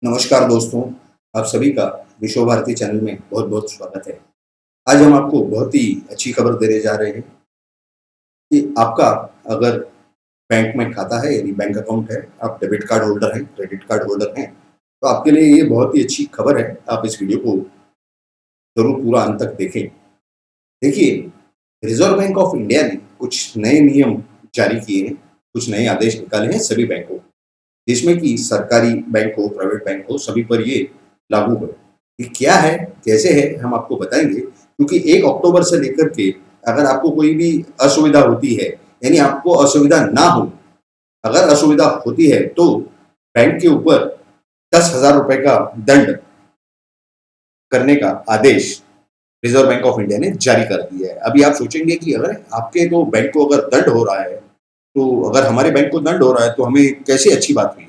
नमस्कार दोस्तों, आप सभी का विश्व भारती चैनल में बहुत-बहुत स्वागत है। आज हम आपको बहुत ही अच्छी खबर देने जा रहे हैं कि आपका अगर बैंक में खाता है यानी बैंक अकाउंट है, आप डेबिट कार्ड होल्डर हैं, क्रेडिट कार्ड होल्डर हैं, तो आपके लिए ये बहुत ही अच्छी खबर है। आप इस वीडियो को ज़रूर पूरा अंत तक देखें। देखिए, रिज़र्व बैंक ऑफ इंडिया ने कुछ नए नियम जारी किए हैं, कुछ नए आदेश निकाले हैं सभी बैंकों को। जिसमें कि सरकारी बैंक हो, प्राइवेट बैंक हो, सभी पर ये लागू है। ये क्या है, कैसे है, हम आपको बताएँगे क्योंकि 1 अक्टूबर से लेकर के अगर आपको कोई भी असुविधा होती है, यानी आपको असुविधा ना हो, अगर असुविधा होती है तो बैंक के ऊपर 10,000 रुपए का दंड करने का आदेश रिज़र्व बैंक ऑफ इंडिया ने जारी कर दिया है। अभी आप सोचेंगे कि अगर आपके तो बैंक को अगर दंड हो रहा है, तो अगर हमारे बैंक को दंड हो रहा है, तो हमें कैसे अच्छी बात हुई?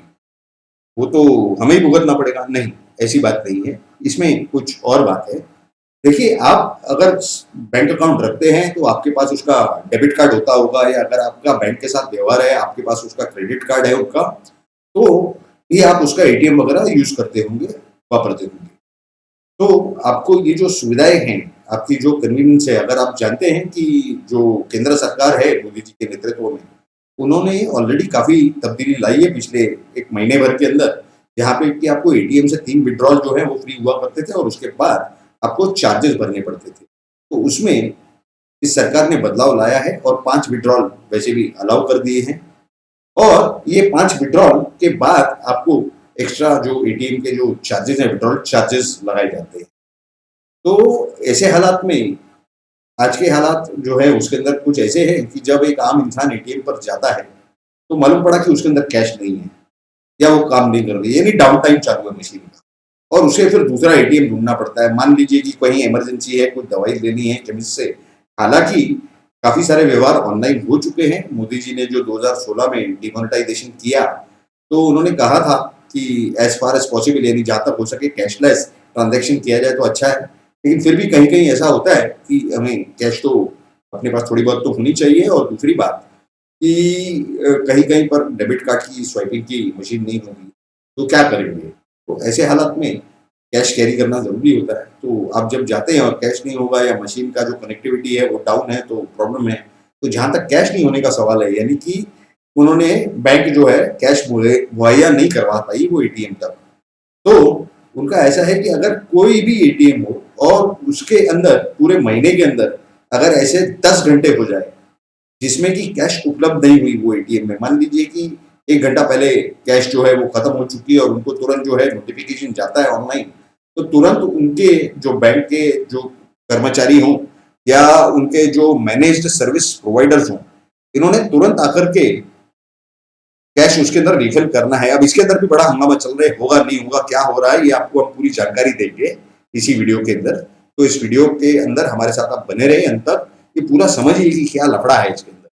वो तो हमें ही भुगतना पड़ेगा। नहीं, ऐसी बात नहीं है। इसमें कुछ और बात है। देखिए, आप अगर बैंक अकाउंट रखते हैं तो आपके पास उसका डेबिट कार्ड होता होगा या अगर आपका बैंक के साथ व्यवहार है, आपके पास उसका क्रेडिट कार्ड है उनका, तो ये आप उसका एटीएम वगैरह यूज़ करते होंगे, वापरते होंगे। तो आपको ये जो सुविधाएँ हैं, आपकी जो कन्वीनियंस है, अगर आप जानते हैं कि जो केंद्र सरकार है मोदी जी के नेतृत्व में, उन्होंने ऑलरेडी काफ़ी तब्दीली लाई है पिछले 1 महीने भर के अंदर, जहाँ पे कि आपको एटीएम से 3 विथड्रॉल जो है वो फ्री हुआ करते थे और उसके बाद आपको चार्जेस भरने पड़ते थे। तो उसमें इस सरकार ने बदलाव लाया है और 5 विथड्रॉल वैसे भी अलाउ कर दिए हैं और ये 5 विथड्रॉल के बाद आपको एक्स्ट्रा जो एटीएम के जो चार्जेस हैं, विथड्रॉल चार्जेस लगाए जाते हैं। तो ऐसे हालात में आज के हालात जो है उसके अंदर कुछ ऐसे हैं कि जब एक आम इंसान एटीएम पर जाता है, तो मालूम पड़ा कि उसके अंदर कैश नहीं है या वो काम नहीं कर रही है, यानी डाउन टाइम चालू है मशीन का और उसे फिर दूसरा एटीएम ढूँढना पड़ता है। मान लीजिए कि कहीं इमरजेंसी है, कुछ दवाई लेनी है केमिस्ट से। हालाँकि काफ़ी सारे व्यवहार ऑनलाइन हो चुके हैं। मोदी जी ने जो 2016 में डिमोनेटाइजेशन किया, तो उन्होंने कहा था कि एज़ फार एज़ पॉसिबल यानी जहाँ तक हो सके कैशलेस ट्रांज़ैक्शन किया जाए तो अच्छा है। लेकिन फिर भी कहीं-कहीं ऐसा होता है कि हमें कैश तो अपने पास थोड़ी बहुत तो होनी चाहिए और दूसरी बात कि कहीं-कहीं पर डेबिट कार्ड की स्वाइपिंग की मशीन नहीं होगी, तो क्या करेंगे? तो ऐसे हालात में कैश कैरी करना ज़रूरी होता है। तो आप जब जाते हैं और कैश नहीं होगा या मशीन का जो कनेक्टिविटी है वो डाउन है तो प्रॉब्लम है। तो जहाँ तक कैश नहीं होने का सवाल है यानी कि उन्होंने बैंक जो है कैश मुहैया नहीं करवा पाई वो एटीएम तक। तो उनका ऐसा है कि अगर कोई भी एटीएम हो और उसके अंदर पूरे महीने के अंदर अगर ऐसे 10 घंटे हो जाए जिसमें कि कैश उपलब्ध नहीं हुई वो एटीएम में, मान लीजिए कि 1 घंटा पहले कैश जो है वो खत्म हो चुकी है और उनको तुरंत जो है नोटिफिकेशन जाता है ऑनलाइन, तो तुरंत उनके जो बैंक के जो कर्मचारी हों या उनके जो मैनेज्ड सर्विस प्रोवाइडर्स हों, इन्होंने तुरंत आकर के कैश उसके अंदर रिफिल करना है। अब इसके अंदर भी बड़ा हंगामा चल रहा है, होगा नहीं होगा, क्या हो रहा है, ये आपको हम पूरी जानकारी देंगे इसी वीडियो के अंदर। तो इस वीडियो के अंदर हमारे साथ आप बने रहिए अंत तक, ये पूरा समझिए कि क्या लफड़ा है इसके अंदर।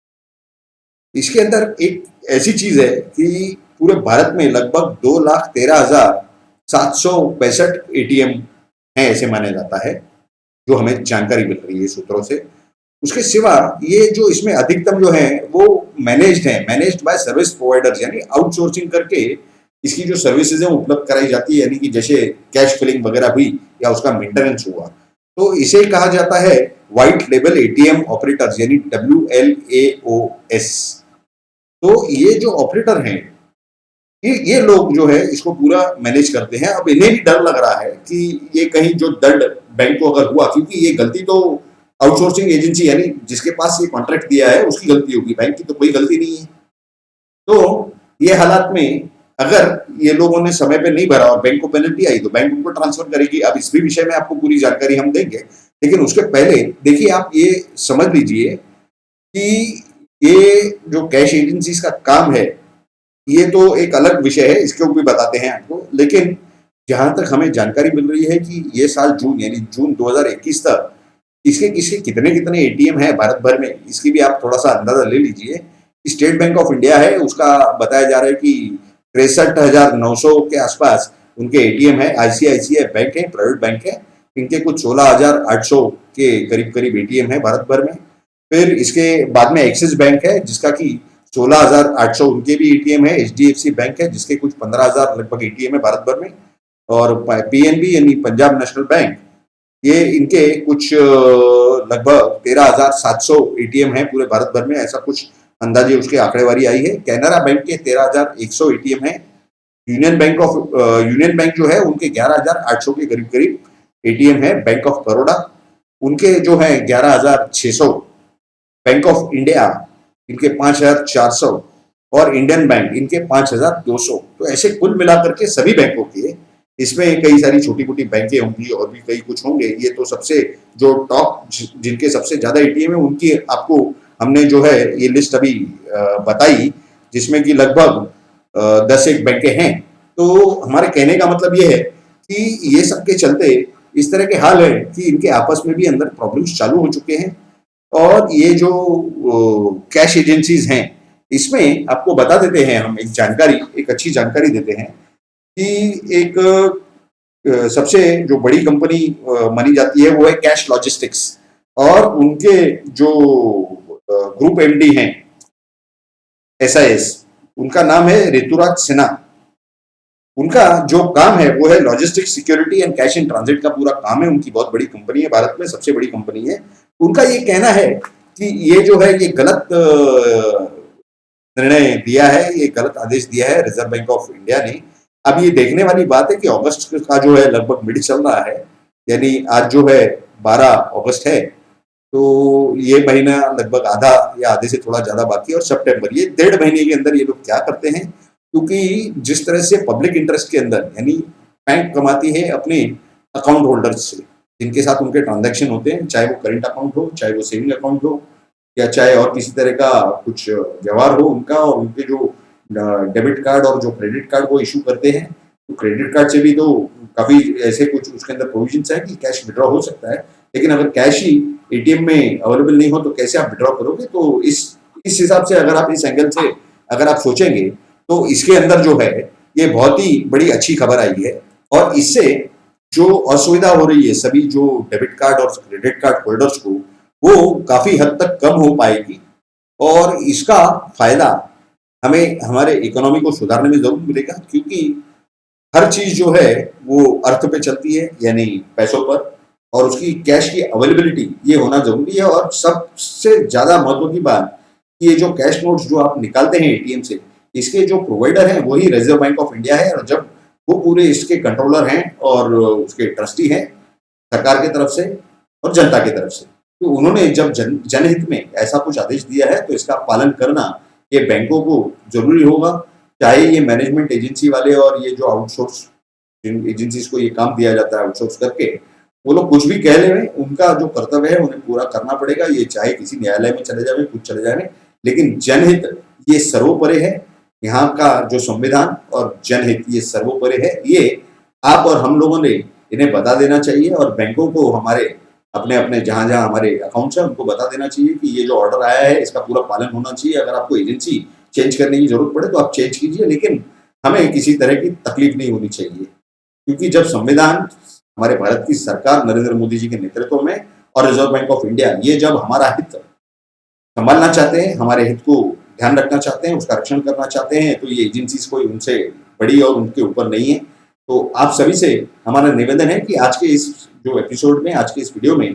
इसके अंदर एक ऐसी चीज़ है कि पूरे भारत में लगभग 2,13,765 एटीएम हैं ऐसे माना जाता है, जो हमें जानकारी मिल रही है सूत्रों से। उसके सिवा ये जो इसमें अधिकतम जो है वो मैनेज्ड है, मैनेज्ड बाय सर्विस प्रोवाइडर्स यानी आउटसोर्सिंग करके इसकी जो सर्विसेज है उपलब्ध कराई जाती है, यानी कि जैसे कैश फिलिंग वगैरह हुई या उसका मेंटेनेंस हुआ, तो इसे कहा जाता है व्हाइट लेबल एटीएम ऑपरेटर्स यानी WLAOS। तो ये जो ऑपरेटर हैं, ये लोग जो है इसको पूरा मैनेज करते हैं। अब इन्हें भी डर लग रहा है कि ये कहीं जो दंड बैंक को अगर हुआ, क्योंकि ये गलती तो आउटसोर्सिंग एजेंसी यानी जिसके पास ये कॉन्ट्रैक्ट दिया है उसकी गलती होगी, बैंक की तो कोई गलती नहीं है। तो ये हालात में अगर ये लोगों ने समय पे नहीं भरा और बैंक को पेनल्टी आई तो बैंक उनको ट्रांसफर करेगी। अब इस भी विषय में आपको पूरी जानकारी हम देंगे, लेकिन उसके पहले देखिए आप ये समझ लीजिए कि ये जो कैश एजेंसीज का काम है, ये तो एक अलग विषय है, इसके ऊपर भी बताते हैं आपको। लेकिन जहां तक हमें जानकारी मिल रही है कि ये साल जून यानी जून 2021 तक इसके किसके कितने कितने एटीएम है भारत भर में, इसकी भी आप थोड़ा सा अंदाजा ले लीजिए। स्टेट बैंक ऑफ इंडिया है, उसका बताया जा रहा है कि 63,900 के आसपास उनके एटीएम है। आईसीआईसीआई बैंक है, प्राइवेट बैंक है, इनके कुछ 16,800 के करीब करीब एटीएम है भारत भर में। फिर इसके बाद में एक्सिस बैंक है जिसका कि 16,800 उनके भी एटीएम है। एचडीएफसी बैंक है जिसके कुछ 15,000 लगभग एटीएम है भारत भर में। और पीएनबी यानी पंजाब नेशनल बैंक, ये इनके कुछ लगभग 13,700 एटीएम हैं पूरे भारत भर में, ऐसा कुछ अंदाजे उसके आंकड़ेवारी आई है। कैनरा बैंक के 13,100 एटीएम हैं। यूनियन बैंक जो है उनके 11,800 के करीब करीब एटीएम है। बैंक ऑफ बड़ौदा उनके जो है 11,600, बैंक ऑफ इंडिया इनके 5,400 और इंडियन बैंक इनके 5,200। तो ऐसे कुल मिलाकर के सभी बैंकों के, इसमें कई सारी छोटी मोटी बैंकें होंगी और भी कई कुछ होंगे, ये तो सबसे जो टॉप जिनके सबसे ज्यादा एटीएम है उनकी आपको हमने जो है ये लिस्ट अभी बताई, जिसमें कि लगभग 10 एक बैंकें हैं। तो हमारे कहने का मतलब ये है कि ये सबके चलते इस तरह के हाल है कि इनके आपस में भी अंदर प्रॉब्लम्स चालू हो चुके हैं। और ये जो कैश एजेंसीज हैं, इसमें आपको बता देते हैं हम एक अच्छी जानकारी देते हैं कि एक सबसे जो बड़ी कंपनी मानी जाती है वो है कैश लॉजिस्टिक्स, और उनके जो ग्रुप एमडी हैं एसआईएस, उनका नाम है ऋतुराज सिन्हा। उनका जो काम है वो है logistics, security and cash in transit का पूरा काम है। उनकी बहुत बड़ी कंपनी है, भारत में सबसे बड़ी कंपनी है। उनका ये कहना है कि ये जो है ये गलत निर्णय दिया है, ये गलत आदेश दिया है रिजर्व बैंक ऑफ इंडिया ने। अब ये देखने वाली बात है कि अगस्त का जो है लगभग मिड चल रहा है, यानी आज जो है 12 अगस्त है, तो ये महीना लगभग आधा या आधे से थोड़ा ज्यादा बाकी है। और सितंबर, ये 1.5 महीने के अंदर ये लोग क्या करते हैं, क्योंकि जिस तरह से पब्लिक इंटरेस्ट के अंदर यानी बैंक कमाती है अपने अकाउंट होल्डर्स से, जिनके साथ उनके ट्रांजैक्शन होते हैं, चाहे वो करंट अकाउंट हो, चाहे वो सेविंग अकाउंट हो, या चाहे और किसी तरह का कुछ व्यवहार हो उनका, और उनके जो डेबिट कार्ड और जो क्रेडिट कार्ड वो इशू करते हैं, तो क्रेडिट कार्ड से भी तो काफी ऐसे कुछ उसके अंदर प्रोविजंस है कि कैश विड्रॉ हो सकता है। लेकिन अगर कैश ही एटीएम में अवेलेबल नहीं हो तो कैसे आप विड्रॉ करोगे? तो इस हिसाब से अगर आप इस एंगल से अगर आप सोचेंगे तो इसके अंदर जो है ये बहुत ही बड़ी अच्छी खबर आई है। और इससे जो असुविधा हो रही है सभी जो डेबिट कार्ड और क्रेडिट कार्ड होल्डर्स को, वो काफी हद तक कम हो पाएगी। और इसका फायदा हमें हमारे इकोनॉमी को सुधारने में जरूर मिलेगा, क्योंकि हर चीज जो है वो अर्थ पे चलती है, यानी पैसों पर, और उसकी कैश की अवेलेबिलिटी ये होना जरूरी है। और सबसे ज्यादा महत्व की बात, ये जो कैश नोट्स जो आप निकालते हैं एटीएम से, इसके जो प्रोवाइडर हैं वही रिजर्व बैंक ऑफ इंडिया है। और जब वो पूरे इसके कंट्रोलर हैं और उसके ट्रस्टी हैं सरकार की तरफ से और जनता की तरफ से, तो उन्होंने जब जनहित में ऐसा कुछ आदेश दिया है तो इसका पालन करना ये बैंकों को जरूरी होगा। चाहे ये मैनेजमेंट एजेंसी वाले और ये जो आउटसोर्स जिन एजेंसीज को ये काम दिया जाता है आउटसोर्स करके, वो लोग कुछ भी कह ले, उनका जो कर्तव्य है उन्हें पूरा करना पड़ेगा। ये चाहे किसी न्यायालय में चले जाए, कुछ चले जाए, लेकिन जनहित ये सर्वोपरि है। यहाँ का जो संविधान और जनहित ये सर्वोपरि है। ये आप और हम लोगों ने इन्हें बता देना चाहिए, और बैंकों को हमारे अपने अपने जहां जहां हमारे अकाउंट्स हैं उनको बता देना चाहिए कि ये जो ऑर्डर आया है इसका पूरा पालन होना चाहिए। अगर आपको एजेंसी चेंज करने की जरूरत पड़े तो आप चेंज कीजिए, लेकिन हमें किसी तरह की तकलीफ नहीं होनी चाहिए। क्योंकि जब संविधान, हमारे भारत की सरकार नरेंद्र मोदी जी के नेतृत्व में और रिजर्व बैंक ऑफ इंडिया, ये जब हमारा हित संभालना चाहते हैं, हमारे हित को ध्यान रखना चाहते हैं, उसका रक्षण करना चाहते हैं, तो ये एजेंसीज कोई उनसे बड़ी और उनके ऊपर नहीं है। तो आप सभी से हमारा निवेदन है कि आज के इस जो एपिसोड में, आज के इस वीडियो में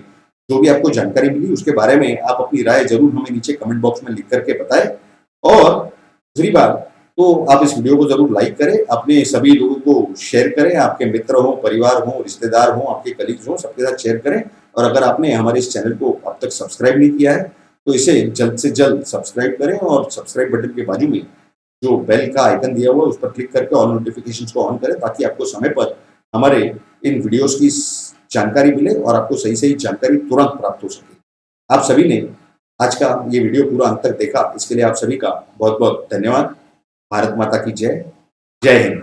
जो भी आपको जानकारी मिली उसके बारे में आप अपनी राय जरूर हमें नीचे कमेंट बॉक्स में लिख करके बताएं। और दूसरी बात, तो आप इस वीडियो को जरूर लाइक करें, अपने सभी लोगों को शेयर करें, आपके मित्र हो, परिवार हो, रिश्तेदार हो, आपके कलीग्स हो, सबके साथ शेयर करें। और अगर आपने हमारे इस चैनल को अब तक सब्सक्राइब नहीं किया है तो इसे जल्द से जल्द सब्सक्राइब करें, और सब्सक्राइब बटन के बाजू में जो बेल का आइकन दिया हुआ है उस पर क्लिक करके ऑल नोटिफिकेशंस को ऑन करें, ताकि आपको समय पर हमारे इन वीडियोस की जानकारी मिले और आपको सही सही जानकारी तुरंत प्राप्त हो सके। आप सभी ने आज का ये वीडियो पूरा अंत तक देखा, इसके लिए आप सभी का बहुत बहुत धन्यवाद। भारत माता की जय। जय हिंद।